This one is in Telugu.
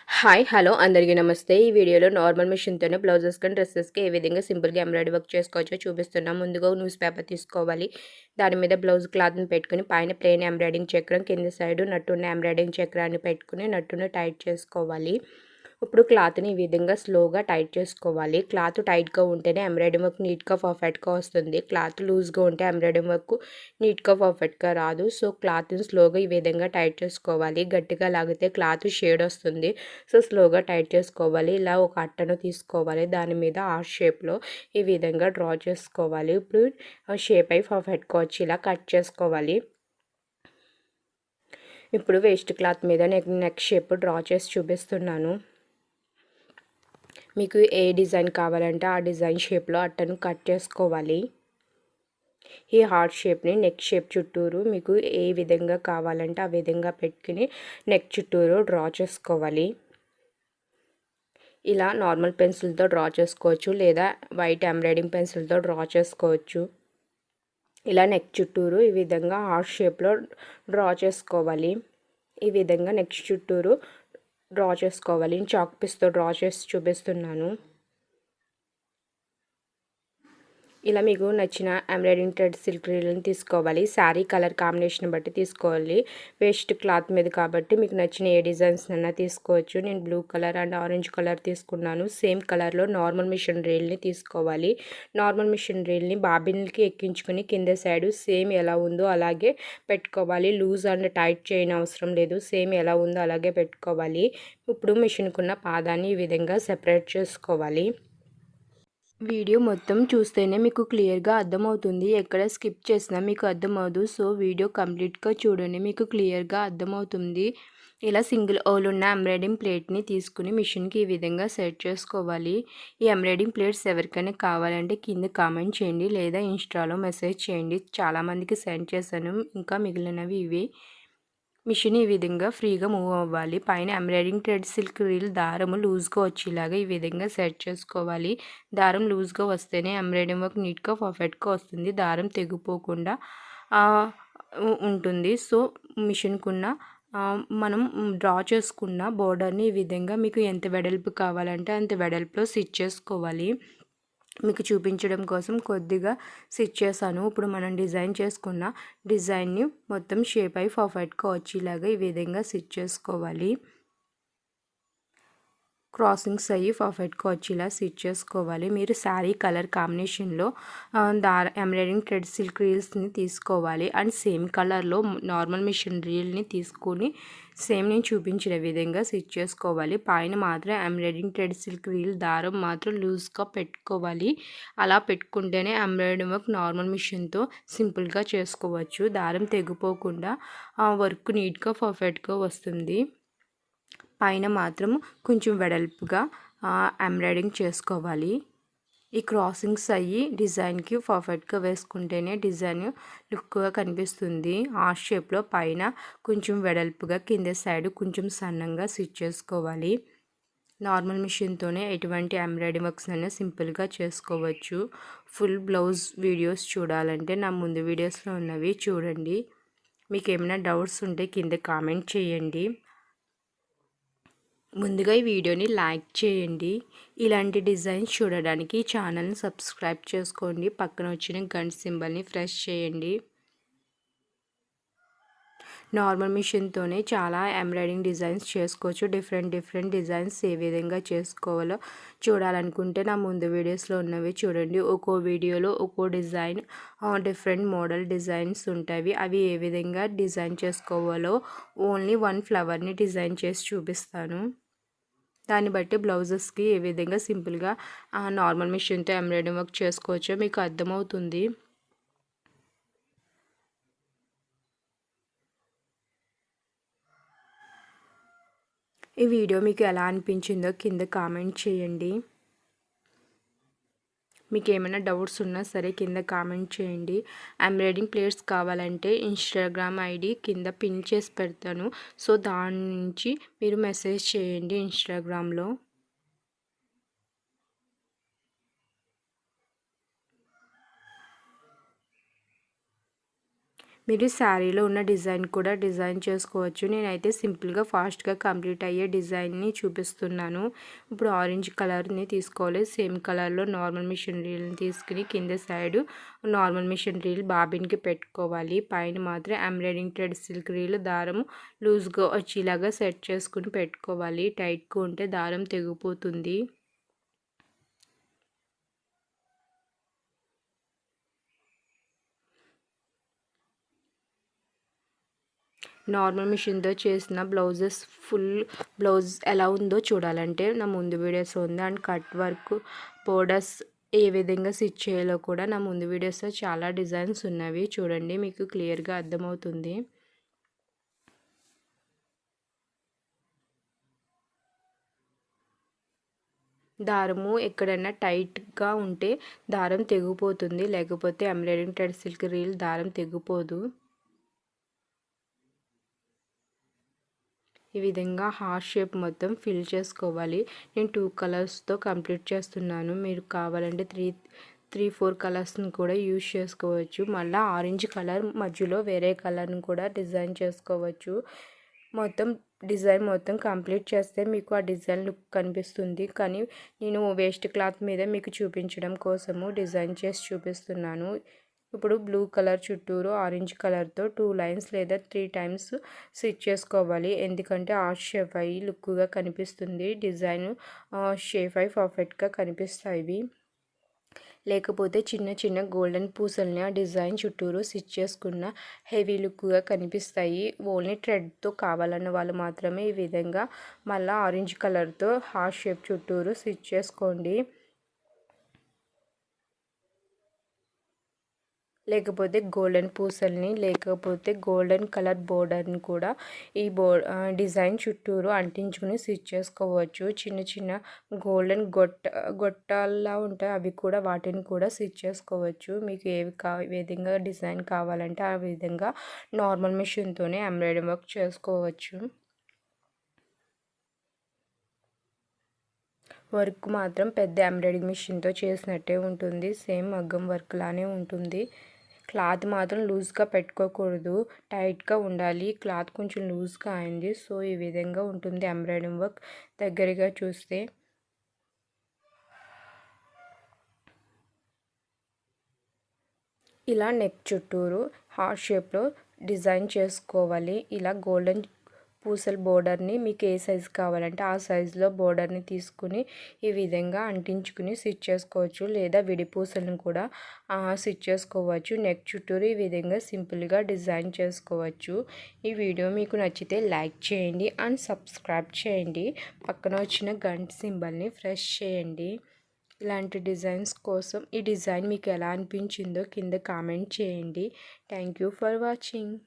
హాయ్ హలో అందరికీ నమస్తే. ఈ వీడియోలో నార్మల్ మిషన్‌తోనే బ్లౌజెస్ కానీ డ్రెసెస్‌కి ఏ విధంగా సింపుల్‌గా ఎంబ్రాయిడరీ వర్క్ చేసుకోవచ్చో చూపిస్తున్నాం. ముందుగా న్యూస్ పేపర్ తీసుకోవాలి. దాని మీద బ్లౌజ్ క్లాత్‌ని పెట్టుకొని పైన ప్లెయిన్ ఎంబ్రాయిడింగ్ చక్రం, కింద సైడ్ నట్టున్న ఎంబ్రాయిడింగ్ చక్రాన్ని పెట్టుకొని నట్టును టైట్ చేసుకోవాలి. ఇప్పుడు క్లాత్‌ని ఈ విధంగా స్లోగా టైట్ చేసుకోవాలి. క్లాత్ టైట్‌గా ఉంటేనే ఎంబ్రాయిడరీ వర్క్ నీట్‌గా పర్ఫెక్ట్‌గా వస్తుంది. క్లాత్ లూజ్‌గా ఉంటే ఎంబ్రాయిడరీ వర్క్ నీట్‌గా పర్ఫెక్ట్‌గా రాదు. సో క్లాత్‌ని స్లోగా ఈ విధంగా టైట్ చేసుకోవాలి. గట్టిగా లాగితే క్లాత్ షేడ్ వస్తుంది. సో స్లోగా టైట్ చేసుకోవాలి. ఇలా ఒక అట్టను తీసుకోవాలి. దాని మీద ఆర్చ్ షేప్‌లో ఈ విధంగా డ్రా చేసుకోవాలి. ఇప్పుడు షేప్ అయి పర్ఫెక్ట్‌గా వచ్చి ఇలా కట్ చేసుకోవాలి. ఇప్పుడు వేస్ట్ క్లాత్ మీద నెక్ షేప్ డ్రా చేసి చూపిస్తున్నాను. మీకు ఏ డిజైన్ కావాలంటే ఆ డిజైన్ షేప్లో అట్టను కట్ చేసుకోవాలి. ఈ హార్ట్ షేప్ని నెక్ షేప్ చుట్టూరు మీకు ఏ విధంగా కావాలంటే ఆ విధంగా పెట్టుకుని నెక్ చుట్టూరు డ్రా చేసుకోవాలి. ఇలా నార్మల్ పెన్సిల్తో డ్రా చేసుకోవచ్చు, లేదా వైట్ ఎంబ్రాయిడింగ్ పెన్సిల్తో డ్రా చేసుకోవచ్చు. ఇలా నెక్ చుట్టూరు ఈ విధంగా హార్ట్ షేప్లో డ్రా చేసుకోవాలి. ఈ విధంగా నెక్ చుట్టూరు డ్రా చేసుకోవాలి. చాక్ పీస్తో డ్రా చేసి చూపిస్తున్నాను. ఇలా మీకు నచ్చిన ఎంబ్రాయిడింగ్ థ్రెడ్ సిల్క్ రీల్ని తీసుకోవాలి. శారీ కలర్ కాంబినేషన్ బట్టి తీసుకోవాలి. వేస్ట్ క్లాత్ మీద కాబట్టి మీకు నచ్చిన ఏ డిజైన్స్ అయినా తీసుకోవచ్చు. నేను blue colour and orange colour తీసుకున్నాను. సేమ్ కలర్లో నార్మల్ మిషన్ రీల్ని తీసుకోవాలి. నార్మల్ మిషన్ రీల్ని బాబిన్కి ఎక్కించుకొని కింద సైడ్ సేమ్ ఎలా ఉందో అలాగే పెట్టుకోవాలి. లూజ్ అండ్ టైట్ చేయని అవసరం లేదు. సేమ్ ఎలా ఉందో అలాగే పెట్టుకోవాలి. ఇప్పుడు మిషన్కున్న పాదాన్ని ఈ విధంగా సెపరేట్ చేసుకోవాలి. వీడియో మొత్తం చూస్తేనే మీకు క్లియర్గా అర్థమవుతుంది. ఎక్కడ స్కిప్ చేసినా మీకు అర్థమవుదు. సో వీడియో కంప్లీట్గా చూడండి, మీకు క్లియర్గా అర్థమవుతుంది. ఇలా సింగిల్ హోల్ ఉన్న ఎంబ్రాయిడింగ్ ప్లేట్ని తీసుకుని మిషన్కి ఈ విధంగా సెట్ చేసుకోవాలి. ఈ ఎంబ్రాయిడింగ్ ప్లేట్స్ ఎవరికైనా కావాలంటే కింద కామెంట్ చేయండి, లేదా ఇన్స్టాలో మెసేజ్ చేయండి. చాలామందికి సెండ్ చేశాను. ఇంకా మిగిలినవి ఇవి. మిషన్ ఈ విధంగా ఫ్రీగా మూవ్ అవ్వాలి. పైన ఎంబ్రాయిడింగ్ థ్రెడ్ సిల్క్ రీల్ దారము లూజ్గా వచ్చేలాగా ఈ విధంగా సెట్ చేసుకోవాలి. దారం లూజ్గా వస్తేనే ఎంబ్రాయిడింగ్ వర్క్ నీట్గా పర్ఫెక్ట్గా వస్తుంది. దారం తెగిపోకుండా ఉంటుంది. సో మిషన్కున్న మనం డ్రా చేసుకున్న బోర్డర్ని ఈ విధంగా మీకు ఎంత వెడల్పు కావాలంటే అంత వెడల్పులో స్టిచ్ చేసుకోవాలి. మీకు చూపించడం కోసం కొద్దిగా స్టిచ్ చేశాను. ఇప్పుడు మనం డిజైన్ చేసుకున్న డిజైన్ని మొత్తం షేప్ అయి పర్ఫెక్ట్గా వచ్చేలాగా ఈ విధంగా స్టిచ్ చేసుకోవాలి. క్రాసింగ్స్ అయ్యి పర్ఫెక్ట్గా వచ్చేలా స్టిచ్ చేసుకోవాలి. మీరు శారీ కలర్ కాంబినేషన్లో ఎంబ్రాయిడింగ్ థ్రెడ్ సిల్క్ రీల్స్ని తీసుకోవాలి. అండ్ సేమ్ కలర్లో నార్మల్ మిషన్ రీల్ని తీసుకొని సేమ్ నేను చూపించిన విధంగా స్టిచ్ చేసుకోవాలి. పైన మాత్రం ఎంబ్రాయిడింగ్ థ్రెడ్ సిల్క్ రీల్ దారం మాత్రం లూజ్గా పెట్టుకోవాలి. అలా పెట్టుకుంటేనే ఎంబ్రాయిడింగ్ వర్క్ నార్మల్ మిషన్తో సింపుల్గా చేసుకోవచ్చు. దారం తెగిపోకుండా వర్క్ నీట్గా పర్ఫెక్ట్గా వస్తుంది. పైన మాత్రం కొంచెం వెడల్పుగా ఎంబ్రాయిడింగ్ చేసుకోవాలి. ఈ క్రాసింగ్స్ అయ్యి డిజైన్కి పర్ఫెక్ట్గా వేసుకుంటేనే డిజైన్ లుక్గా కనిపిస్తుంది. హార్ట్ షేప్లో పైన కొంచెం వెడల్పుగా, కింద సైడ్ కొంచెం సన్నంగా స్టిచ్ చేసుకోవాలి. నార్మల్ మిషన్తోనే ఎటువంటి ఎంబ్రాయిడింగ్ వర్క్స్ అయినా సింపుల్గా చేసుకోవచ్చు. ఫుల్ బ్లౌజ్ వీడియోస్ చూడాలంటే నా ముందు వీడియోస్లో ఉన్నవి చూడండి. మీకు ఏమైనా డౌట్స్ ఉంటే కింద కామెంట్ చేయండి. ముందుగా ఈ వీడియోని లైక్ చేయండి. ఇలాంటి డిజైన్స్ చూడడానికి ఛానల్ని సబ్స్క్రైబ్ చేసుకోండి. పక్కన వచ్చిన గంట సింబల్ని ప్రెస్ చేయండి. నార్మల్ మిషన్తోనే చాలా ఎంబ్రాయిడింగ్ డిజైన్స్ చేసుకోవచ్చు. డిఫరెంట్ డిజైన్స్ ఏ విధంగా చేసుకోవాలో చూడాలనుకుంటే నా ముందు వీడియోస్లో ఉన్నవి చూడండి. ఒక్కో వీడియోలో ఒక్కో డిజైన్ డిఫరెంట్ మోడల్ డిజైన్స్ ఉంటాయి. అవి ఏ విధంగా డిజైన్ చేసుకోవాలో ఓన్లీ వన్ ఫ్లవర్ని డిజైన్ చేసి చూపిస్తాను. దాన్ని బట్టి బ్లౌజెస్కి ఏ విధంగా సింపుల్గా నార్మల్ మిషన్తో ఎంబ్రాయిడింగ్ వర్క్ చేసుకోవచ్చో మీకు అర్థమవుతుంది. ఈ వీడియో మీకు ఎలా అనిపించిందో కింద కామెంట్ చేయండి. మీకు ఏమైనా డౌట్స్ ఉన్నా సరే కింద కామెంట్ చేయండి. ఎంబ్రాయిడింగ్ ప్లేట్స్ కావాలంటే ఇన్స్టాగ్రామ్ ఐడి కింద పిన్ చేసి పెడతాను. సో దాని నుంచి మీరు మెసేజ్ చేయండి ఇన్స్టాగ్రామ్లో. మీరు శారీలో ఉన్న డిజైన్ కూడా డిజైన్ చేసుకోవచ్చు. నేనైతే సింపుల్గా ఫాస్ట్గా కంప్లీట్ అయ్యే డిజైన్ని చూపిస్తున్నాను. ఇప్పుడు ఆరెంజ్ కలర్ని తీసుకోవాలి. సేమ్ కలర్లో నార్మల్ మిషన్ రీల్ని తీసుకుని కింద సైడ్ నార్మల్ మిషన్ రీల్ బాబిన్కి పెట్టుకోవాలి. పైన మాత్రం ఎంబ్రాయిడింగ్ థ్రెడ్ సిల్క్ రీల్ దారం లూజ్గా వచ్చేలాగా సెట్ చేసుకుని పెట్టుకోవాలి. టైట్గా ఉంటే దారం తెగిపోతుంది. నార్మల్ మిషన్తో చేసిన బ్లౌజెస్ ఫుల్ బ్లౌజ్ ఎలా ఉందో చూడాలంటే నా ముందు వీడియోస్ ఉంది. అండ్ కట్ వర్క్ బోర్డర్స్ ఏ విధంగా స్టిచ్ చేయాలో కూడా నా ముందు వీడియోస్లో చాలా డిజైన్స్ ఉన్నవి. చూడండి, మీకు క్లియర్గా అర్థమవుతుంది. దారము ఎక్కడైనా టైట్గా ఉంటే దారం తెగిపోతుంది, లేకపోతే ఎంబ్రాయిడింగ్ థ్రెడ్ సిల్క్ రీల్ దారం తెగిపోదు. ఈ విధంగా హార్ట్ షేప్ మొత్తం ఫిల్ చేసుకోవాలి. నేను 2 కలర్స్తో కంప్లీట్ చేస్తున్నాను. మీరు కావాలంటే 3-4 కలర్స్ని కూడా యూజ్ చేసుకోవచ్చు. మళ్ళీ ఆరెంజ్ కలర్ మధ్యలో వేరే కలర్ని కూడా డిజైన్ చేసుకోవచ్చు. డిజైన్ మొత్తం కంప్లీట్ చేస్తే మీకు ఆ డిజైన్ లుక్ కనిపిస్తుంది. కానీ నేను వేస్ట్ క్లాత్ మీద మీకు చూపించడం కోసము డిజైన్ చేసి చూపిస్తున్నాను. ఇప్పుడు బ్లూ కలర్ చుట్టూరు ఆరెంజ్ కలర్తో 2 లైన్స్ లేదా 3 టైమ్స్ స్టిచ్ చేసుకోవాలి. ఎందుకంటే ఆర్చ్ షేప్ అయ్యి లుక్గా కనిపిస్తుంది. డిజైన్ షేప్ అయ్యి పర్ఫెక్ట్గా కనిపిస్తాయి. లేకపోతే చిన్న చిన్న గోల్డెన్ పూసల్ని ఆ డిజైన్ చుట్టూరు స్టిచ్ చేసుకున్న హెవీ లుక్గా కనిపిస్తాయి. ఓన్లీ థ్రెడ్తో కావాలన్న వాళ్ళు మాత్రమే ఈ విధంగా మళ్ళీ ఆరెంజ్ కలర్తో హార్ట్ షేప్ చుట్టూరు స్టిచ్ చేసుకోండి. లేకపోతే గోల్డెన్ పూసల్ని లేకపోతే గోల్డెన్ కలర్ బోర్డర్ని కూడా ఈ డిజైన్ చుట్టూరు అంటించుకుని స్టిచ్ చేసుకోవచ్చు. చిన్న చిన్న గోల్డెన్ గొట్టాల్లా ఉంటాయి, అవి కూడా వాటిని కూడా స్టిచ్ చేసుకోవచ్చు. మీకు ఏ విధంగా డిజైన్ కావాలంటే ఆ విధంగా నార్మల్ మిషన్తోనే ఎంబ్రాయిడరీ వర్క్ చేసుకోవచ్చు. వర్క్ మాత్రం పెద్ద ఎంబ్రాయిడరీ మిషన్తో చేసినట్టే ఉంటుంది. సేమ్ మగ్గం వర్క్ లానే ఉంటుంది. క్లాత్ మాత్రం లూజ్గా పెట్టుకోకూడదు, టైట్గా ఉండాలి. క్లాత్ కొంచెం లూజ్గా అయింది. సో ఈ విధంగా ఉంటుంది ఎంబ్రాయిడరీ వర్క్. దగ్గరగా చూస్తే ఇలా నెక్ చుట్టూరు హార్ట్ షేప్లో డిజైన్ చేసుకోవాలి. ఇలా గోల్డెన్ పూసల బోర్డర్ని మీకు ఏ సైజు కావాలంటే ఆ సైజులో బోర్డర్ని తీసుకుని ఈ విధంగా అంటించుకుని స్టిచ్ చేసుకోవచ్చు. లేదా విడి పూసలను కూడా స్టిచ్ చేసుకోవచ్చు. నెక్ చుట్టూరు ఈ విధంగా సింపుల్గా డిజైన్ చేసుకోవచ్చు. ఈ వీడియో మీకు నచ్చితే లైక్ చేయండి అండ్ సబ్స్క్రైబ్ చేయండి. పక్కన వచ్చిన గంట సింబల్ని ప్రెస్ చేయండి. ఇలాంటి డిజైన్స్ కోసం ఈ డిజైన్ మీకు ఎలా అనిపించిందో కింద కామెంట్ చేయండి. Thank you for watching.